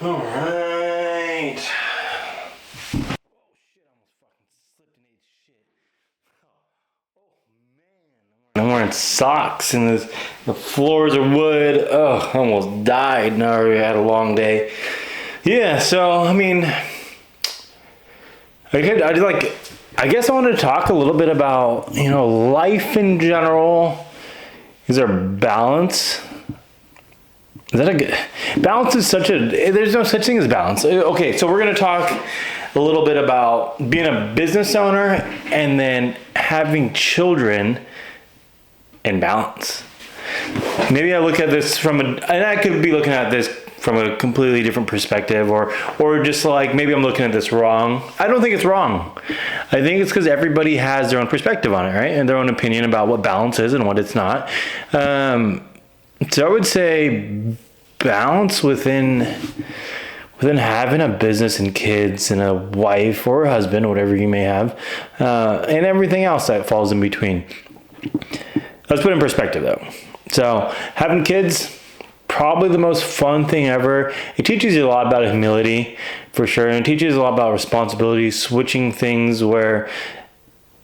All right. I'm wearing socks and the floors are wood. Oh, I almost died. Now I already had a long day. Yeah, so I mean, I guess I wanted to talk a little bit about, life in general. Is there balance? Is that a good balance? There's no such thing as balance. Okay, so we're going to talk a little bit about being a business owner and then having children and balance. Maybe I look at this and I could be looking at this from a completely different perspective, or just like maybe I'm looking at this wrong. I don't think it's wrong. I think it's because everybody has their own perspective on it, right? And their own opinion about what balance is and what it's not. So I would say balance within having a business and kids and a wife or a husband, whatever you may have, and everything else that falls in between. Let's put it in perspective though. So having kids, probably the most fun thing ever. It teaches you a lot about humility, for sure, and it teaches you a lot about responsibility, switching things where,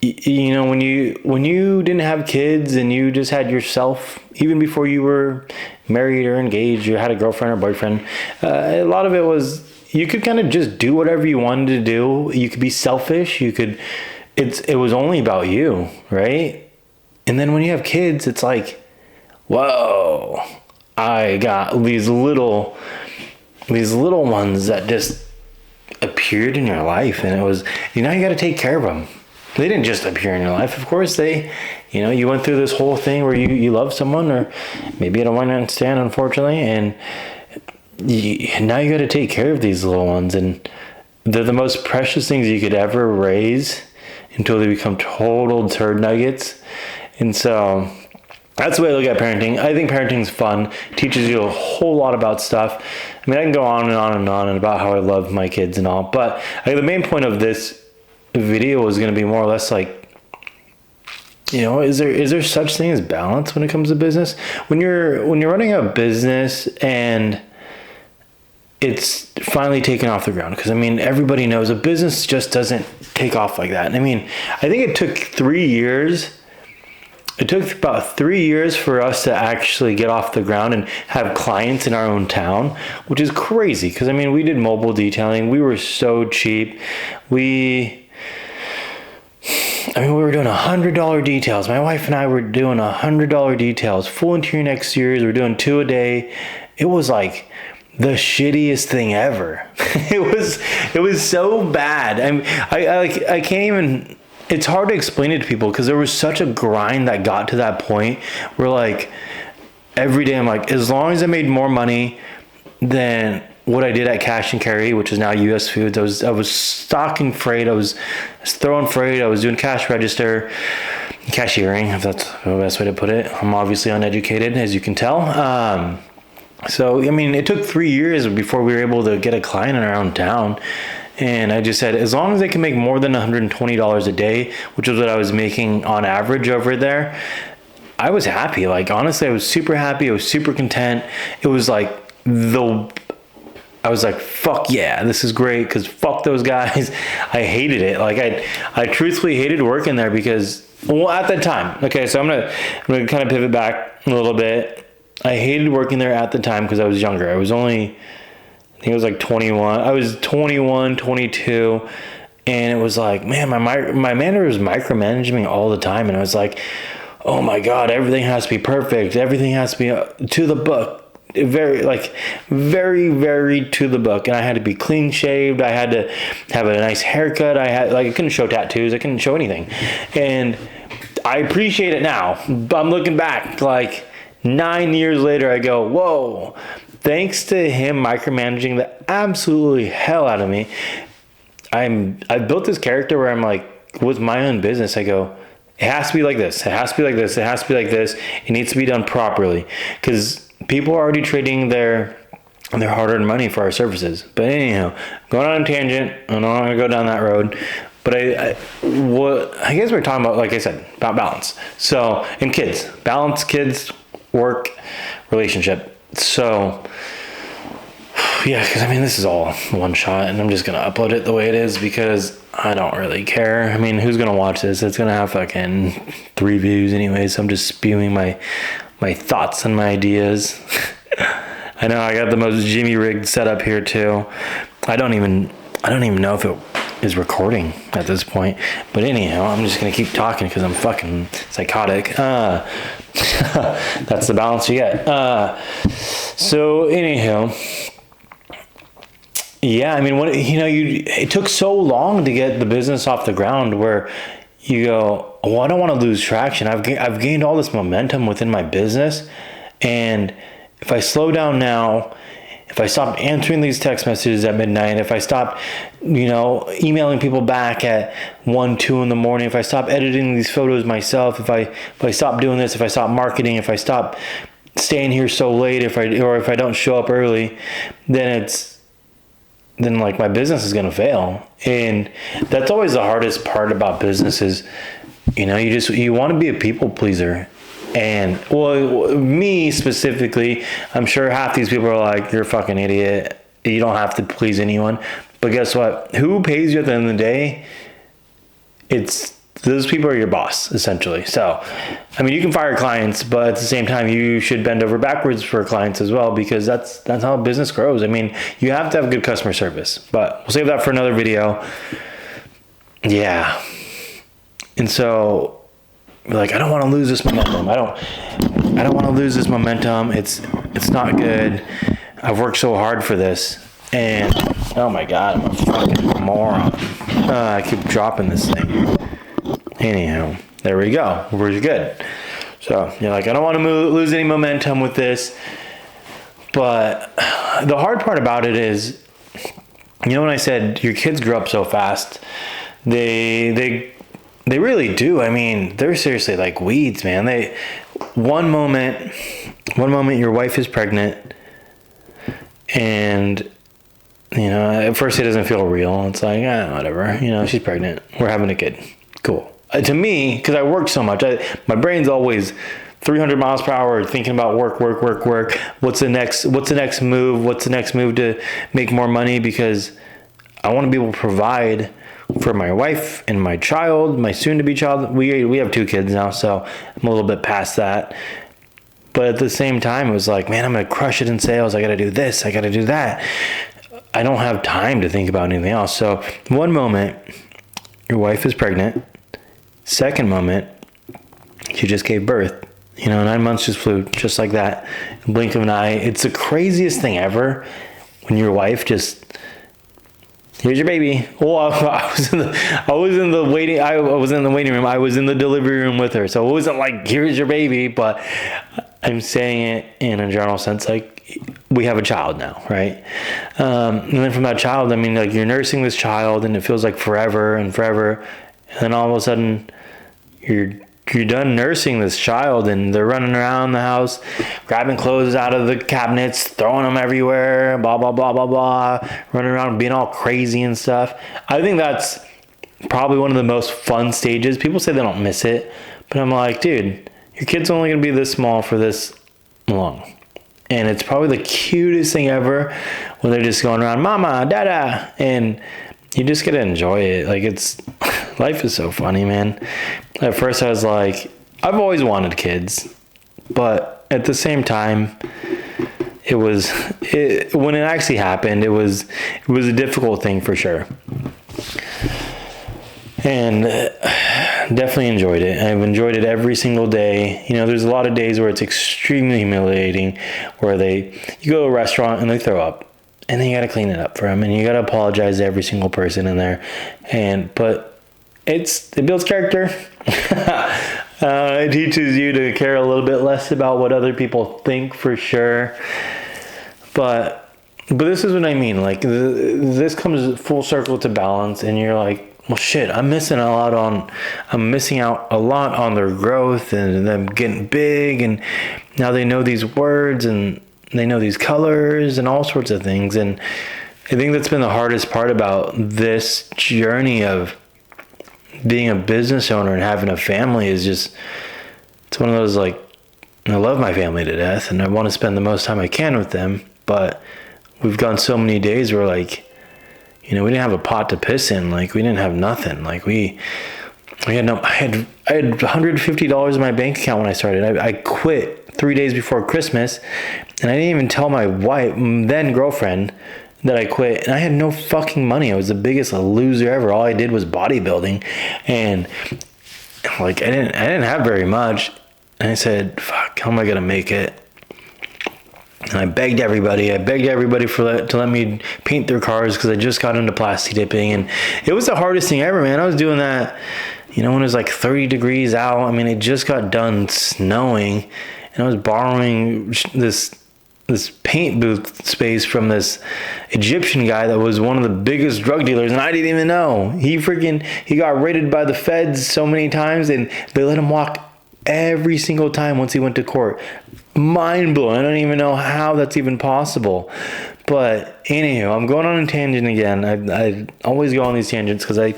when you didn't have kids and you just had yourself, even before you were married or engaged, you had a girlfriend or boyfriend, a lot of it was, you could kind of just do whatever you wanted to do. You could be selfish. It was only about you, right? And then when you have kids, it's like, whoa, I got these little ones that just appeared in your life, and it was, you got to take care of them. They didn't just appear in your life. Of course, you went through this whole thing where you love someone, or maybe at a one-night stand, unfortunately, and now you got to take care of these little ones, and they're the most precious things you could ever raise until they become total turd nuggets. And so that's the way I look at parenting. I think parenting's fun. It teaches you a whole lot about stuff. I mean, I can go on and on and on and about how I love my kids and all, but the main point of this video is going to be more or less like, is there such thing as balance when it comes to business? When you're running a business and it's finally taken off the ground, because I mean, everybody knows a business just doesn't take off like that. And I mean, I think it took 3 years. It took about 3 years for us to actually get off the ground and have clients in our own town, which is crazy. Because I mean, we did mobile detailing. We were so cheap. We were doing $100 details. My wife and I were doing $100 details. Full interior and exteriors. We were doing 2 a day. It was like the shittiest thing ever. It was so bad. I can't even. It's hard to explain it to people because there was such a grind that got to that point where, like, every day I'm like, as long as I made more money than what I did at Cash and Carry, which is now US Foods, I was stocking freight, I was throwing freight, I was doing cash register, cashiering, if that's the best way to put it. I'm obviously uneducated, as you can tell. So, I mean, it took 3 years before we were able to get a client in our own town. And I just said, as long as they can make more than $120 a day, which is what I was making on average over there, I was happy. Like, honestly, I was super happy. I was super content. It was like I was like, fuck yeah, this is great, because fuck those guys. I hated it. Like, I truthfully hated working there because, well, at that time, okay, so I'm gonna kind of pivot back a little bit. I hated working there at the time because I was younger. I think it was like 21. I was 21, 22, and it was like, man, my manager was micromanaging me all the time, and I was like, oh my God, everything has to be perfect. Everything has to be to the book. Very, very to the book. And I had to be clean shaved. I had to have a nice haircut. I couldn't show tattoos. I couldn't show anything. And I appreciate it now, but I'm looking back like 9 years later, I go, whoa, thanks to him micromanaging the absolutely hell out of me, I built this character where I'm like, with my own business, I go, it has to be like this. It has to be like this. It has to be like this. It needs to be done properly, because people are already trading their hard-earned money for our services. But anyhow, going on a tangent, I don't want to go down that road. But I guess we're talking about, like I said, about balance. So, and kids, balance, kids, work, relationship. So, Yeah, because I mean, this is all one shot, and I'm just gonna upload it the way it is because I don't really care. I mean, who's gonna watch this? It's gonna have fucking 3 views anyway, so I'm just spewing my thoughts and my ideas. I know I got the most Jimmy rigged setup here too. I don't even know if it is recording at this point. But anyhow, I'm just gonna keep talking because I'm fucking psychotic. That's the balance you get. So anyhow. Yeah, I mean, it took so long to get the business off the ground where you go, well, I don't want to lose traction. I've gained all this momentum within my business. And if I slow down now, if I stop answering these text messages at midnight, if I stop, emailing people back at 1, 2 in the morning, if I stop editing these photos myself, if I stop doing this, if I stop marketing, if I stop staying here so late, if I don't show up early, then like my business is going to fail. And that's always the hardest part about business is, you want to be a people pleaser. And well, me specifically, I'm sure half these people are like, you're a fucking idiot. You don't have to please anyone. But guess what? Who pays you at the end of the day? Those people are your boss, essentially. So, I mean, you can fire clients, but at the same time, you should bend over backwards for clients as well, because that's how business grows. I mean, you have to have good customer service, but we'll save that for another video. Yeah. And so, like, I don't want to lose this momentum. I don't want to lose this momentum. It's not good. I've worked so hard for this, and oh my God, I'm a fucking moron. I keep dropping this thing. Anyhow, there we go. We're good. So you're like, I don't want to lose any momentum with this. But the hard part about it is, when I said your kids grow up so fast, they really do. I mean, they're seriously like weeds, man. One moment your wife is pregnant, and at first it doesn't feel real. It's like, whatever. She's pregnant. We're having a kid. Cool. To me, because I work so much, my brain's always 300 miles per hour thinking about work. What's the next move? What's the next move to make more money? Because I want to be able to provide for my wife and my child, my soon-to-be child. We have 2 kids now, so I'm a little bit past that. But at the same time, it was like, man, I'm going to crush it in sales. I got to do this. I got to do that. I don't have time to think about anything else. So one moment, your wife is pregnant. Second moment, she just gave birth. 9 months just flew just like that. Blink of an eye. It's the craziest thing ever when your wife just, here's your baby. Oh, I was in the waiting room. I was in the delivery room with her. So it wasn't like, here's your baby, but I'm saying it in a general sense, like, we have a child now, right? And then from that child, I mean, like, you're nursing this child and it feels like forever and forever. And then all of a sudden, you're done nursing this child and they're running around the house, grabbing clothes out of the cabinets, throwing them everywhere, blah, blah, blah, blah, blah, running around being all crazy and stuff. I think that's probably one of the most fun stages. People say they don't miss it, but I'm like, dude, your kid's only going to be this small for this long. And it's probably the cutest thing ever when they're just going around, mama, dada, and you just get to enjoy it. Like, life is so funny, man. At first I was like, I've always wanted kids, but at the same time, when it actually happened, it was a difficult thing for sure. And definitely enjoyed it. I've enjoyed it every single day. There's a lot of days where it's extremely humiliating, where you go to a restaurant and they throw up. And then you got to clean it up for them, and you got to apologize to every single person in there. But it builds character. It teaches you to care a little bit less about what other people think, for sure. But this is what I mean. Like, this comes full circle to balance, and you're like, well, shit, I'm missing out a lot on their growth and them getting big, and now they know these words and they know these colors and all sorts of things. And I think that's been the hardest part about this journey of being a business owner and having a family is just, it's one of those, like, I love my family to death and I want to spend the most time I can with them, but we've gone so many days where like, we didn't have a pot to piss in. Like we didn't have nothing. Like we had no, I had $150 in my bank account when I started. I quit 3 days before Christmas, and I didn't even tell my wife, then girlfriend, that I quit, and I had no fucking money. I was the biggest loser ever. All I did was bodybuilding, and like I didn't have very much. And I said, fuck, how am I gonna make it? And I begged everybody to let me paint their cars, because I just got into plastic dipping, and it was the hardest thing ever, man. I was doing that, when it was like 30 degrees out. I mean, it just got done snowing, and I was borrowing this paint booth space from this Egyptian guy that was one of the biggest drug dealers, and I didn't even know. He got raided by the feds so many times, and they let him walk every single time once he went to court. Mind blowing. I don't even know how that's even possible. But anywho, I'm going on a tangent again. I always go on these tangents because I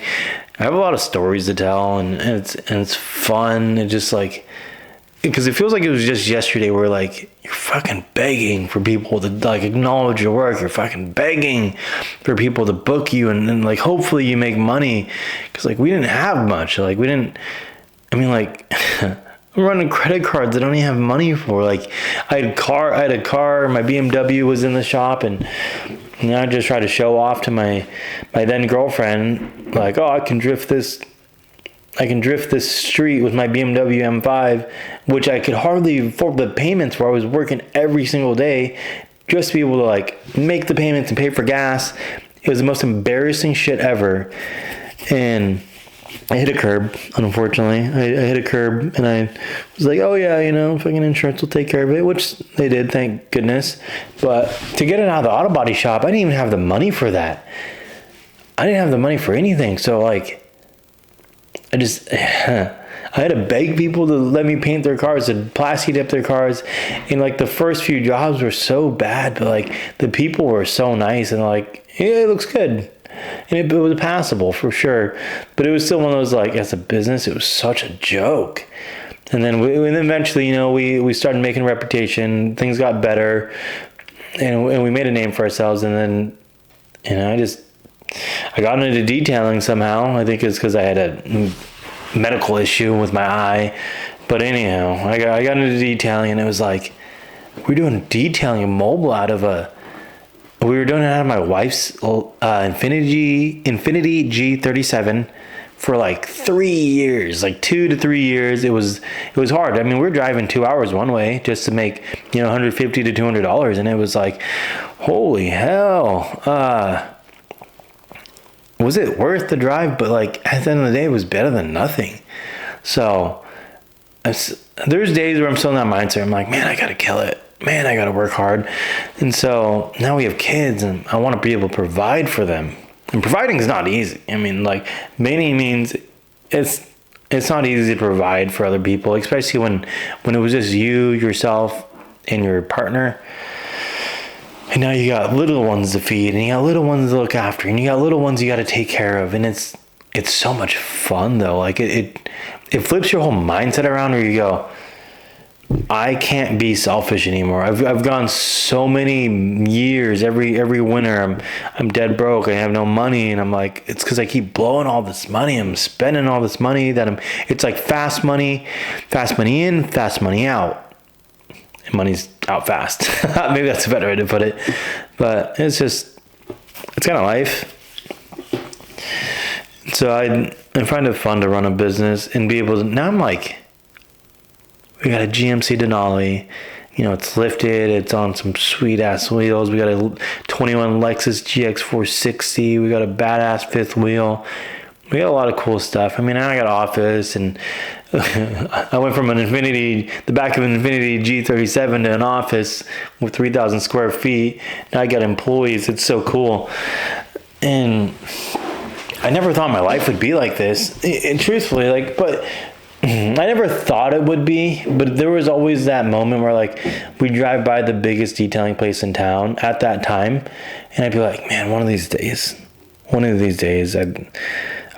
have a lot of stories to tell, and it's fun. It just like, because it feels like it was just yesterday where like you're fucking begging for people to like acknowledge your work. You're fucking begging for people to book you, and like hopefully you make money, because like we didn't have much. Like we didn't. I mean, like I'm running credit cards I don't even have money for. Like I had a car, my BMW was in the shop, and I just tried to show off to my then girlfriend, like, oh, I can drift this street with my BMW M5, which I could hardly afford the payments, where I was working every single day just to be able to like make the payments and pay for gas. It was the most embarrassing shit ever. And I hit a curb, unfortunately. I hit a curb, and I was like, oh yeah, fucking insurance will take care of it, which they did, thank goodness. But to get it out of the auto body shop, I didn't even have the money for that. I didn't have the money for anything. So like, I had to beg people to let me paint their cars, to plastic dip their cars. And like the first few jobs were so bad, but like the people were so nice, and like, yeah, it looks good. And it was passable for sure, but it was still one of those, like, as a business, it was such a joke. And then eventually, we started making a reputation. Things got better, and we made a name for ourselves. And then, I got into detailing somehow. I think it's because I had a medical issue with my eye. But anyhow, I got into detailing, and it was like, we're doing detailing a mobile we were doing it out of my wife's Infiniti G37 for like 3 years, like 2 to 3 years. It was hard. I mean, we're driving 2 hours one way just to make, $150 to $200. And it was like, holy hell. Was it worth the drive? But like at the end of the day, it was better than nothing. So there's days where I'm still in that mindset. I'm like, man, I got to kill it. Man, I got to work hard. And so now we have kids, and I want to be able to provide for them. And providing is not easy. I mean, like, many means it's not easy to provide for other people, especially when it was just you, yourself, and your partner. And now you got little ones to feed, and you got little ones to look after, and you got little ones you got to take care of. And it's so much fun, though. Like, it flips your whole mindset around, where you go, I can't be selfish anymore. I've gone so many years, every winter I'm dead broke. I have no money, and I'm like, it's because I keep blowing all this money. I'm spending all this money it's like fast money in, fast money out. And money's out fast. Maybe that's a better way to put it. But it's kind of life. So I find it fun to run a business and be able to, now I'm like, we got a GMC Denali, it's lifted, it's on some sweet ass wheels. We got a 21 Lexus GX 460. We got a badass fifth wheel. We got a lot of cool stuff. I mean, now I got an office, and I went from the back of an Infiniti G37 to an office with 3,000 square feet. Now I got employees. It's so cool. And I never thought my life would be like this. And truthfully, but I never thought it would be, but there was always that moment where like we drive by the biggest detailing place in town at that time, and I'd be like, man, one of these days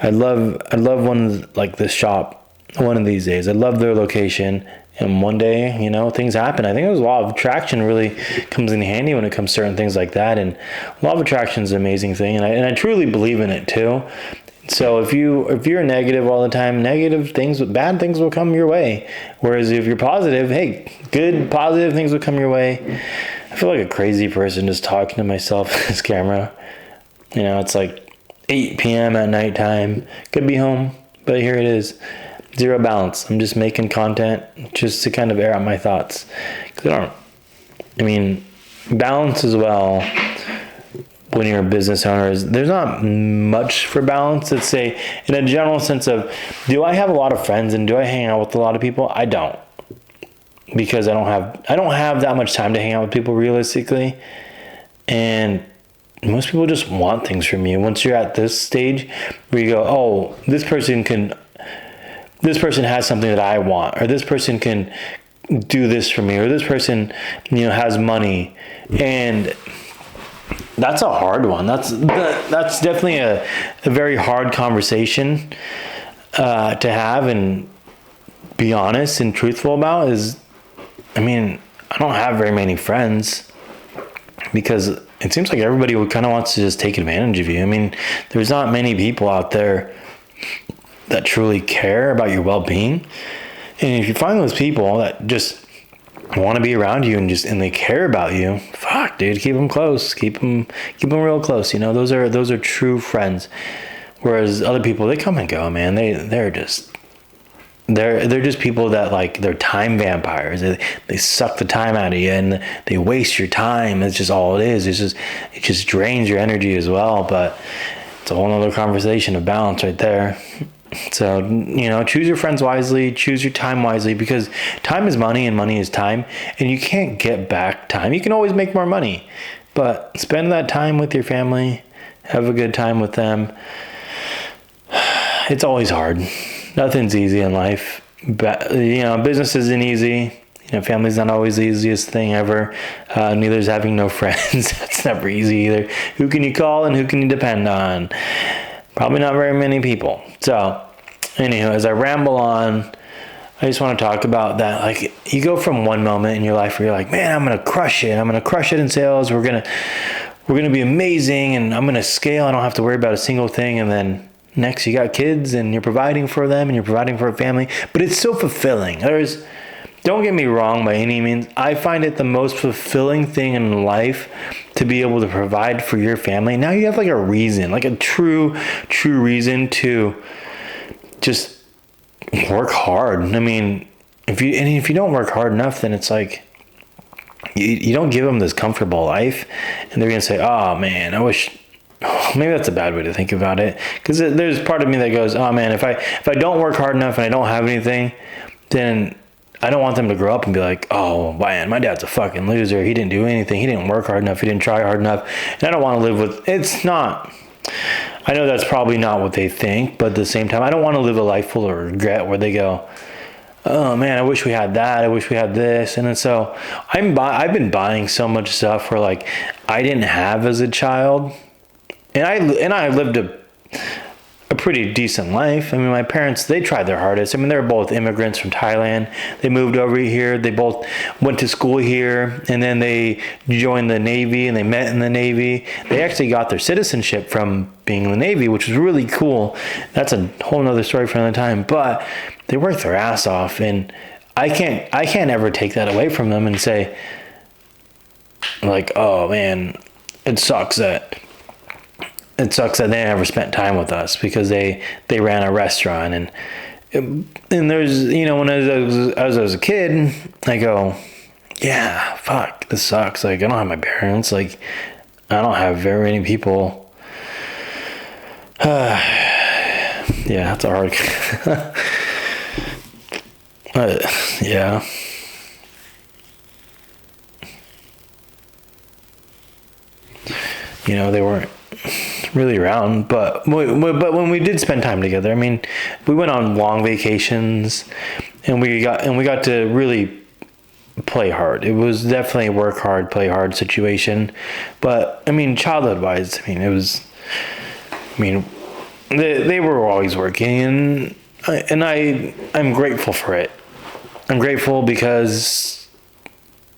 I'd love one, like this shop. One of these days, I love their location, And one day, things happen. I think there's a law of attraction really comes in handy when it comes to certain things like that. And law of attraction is an amazing thing. And I truly believe in it too. So if you're negative all the time, bad things will come your way. Whereas if you're positive, hey, good positive things will come your way. I feel like a crazy person just talking to myself in this camera. It's like 8 p.m. at nighttime. Could be home, but here it is. Zero balance. I'm just making content just to kind of air out my thoughts. Balance as well. When you're a business owner, there's not much for balance. Let's say in a general sense of, do I have a lot of friends and do I hang out with a lot of people? I don't, because I don't have that much time to hang out with people realistically. And most people just want things from you. Once you're at this stage where you go, oh, this person has something that I want, or this person can do this for me, or this person, has money. And that's a hard one. That's definitely a very hard conversation to have and be honest and truthful about. I don't have very many friends because it seems like everybody kind of wants to just take advantage of you. There's not many people out there that truly care about your well-being. And if you find those people that just want to be around you and they care about you, fuck, dude, keep them close, keep them real close. Those are true friends. Whereas other people, they come and go, man. They're just people that, like, they're time vampires. They suck the time out of you and they waste your time. It's just all it is. It just drains your energy as well. But it's a whole nother conversation of balance right there. So, choose your friends wisely, choose your time wisely, because time is money and money is time, and you can't get back time. You can always make more money, but spend that time with your family, have a good time with them. It's always hard. Nothing's easy in life. But, business isn't easy. Family's not always the easiest thing ever. Neither is having no friends. That's never easy either. Who can you call and who can you depend on? Probably not very many people. So, anyhow, as I ramble on, I just want to talk about that. Like, you go from one moment in your life where you're like, man, I'm going to crush it. I'm going to crush it in sales. We're going to be amazing, and I'm going to scale. I don't have to worry about a single thing. And then next you got kids and you're providing for them and you're providing for a family, but it's so fulfilling. Don't get me wrong by any means. I find it the most fulfilling thing in life to be able to provide for your family. Now you have like a reason, like a true reason to just work hard. If you don't work hard enough, then it's like you don't give them this comfortable life, and they're gonna say, "Oh man, I wish." Maybe that's a bad way to think about it, because there's part of me that goes, "Oh man, if I don't work hard enough and I don't have anything, then I don't want them to grow up and be like, oh man, my dad's a fucking loser. He didn't do anything. He didn't work hard enough. He didn't try hard enough." And I don't want to live with, it's not, I know that's probably not what they think, but at the same time, I don't want to live a life full of regret where they go, oh man, I wish we had that. I wish we had this. And then so I've been buying so much stuff where like I didn't have as a child. And I lived a pretty decent life. My parents, they tried their hardest. They're both immigrants from Thailand. They moved over here. They both went to school here, and then they joined the Navy, and they met in the Navy. They actually got their citizenship from being in the Navy, which was really cool. That's a whole nother story for another time. But they worked their ass off, and I can't ever take that away from them and say, like, oh man, it sucks that they never spent time with us because they ran a restaurant. And there's, when I was a kid, I go, yeah, fuck, this sucks. Like, I don't have my parents. Like, I don't have very many people. Yeah, that's a hard. Yeah. They weren't really around, but when we did spend time together, we went on long vacations, and we got to really play hard. It was definitely a work hard, play hard situation. But childhood wise, it was, they were always working, and I'm grateful for it. I'm grateful because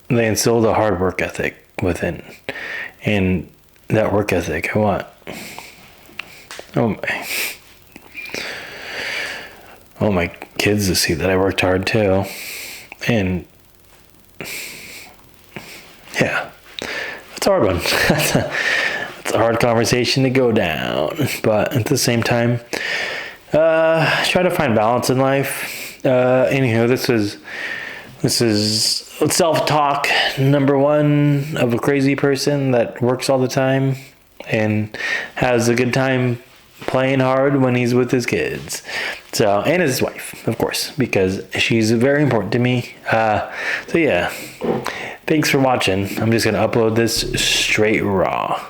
they instilled a hard work ethic within, and that work ethic I want. My kids to see that I worked hard too, and yeah, it's a hard one. It's a hard conversation to go down, but at the same time, try to find balance in life. Anyhow, this is self-talk number one of a crazy person that works all the time and has a good time playing hard when he's with his kids. So, and his wife, of course, because she's very important to me. So yeah, thanks for watching. I'm just going to upload this straight raw.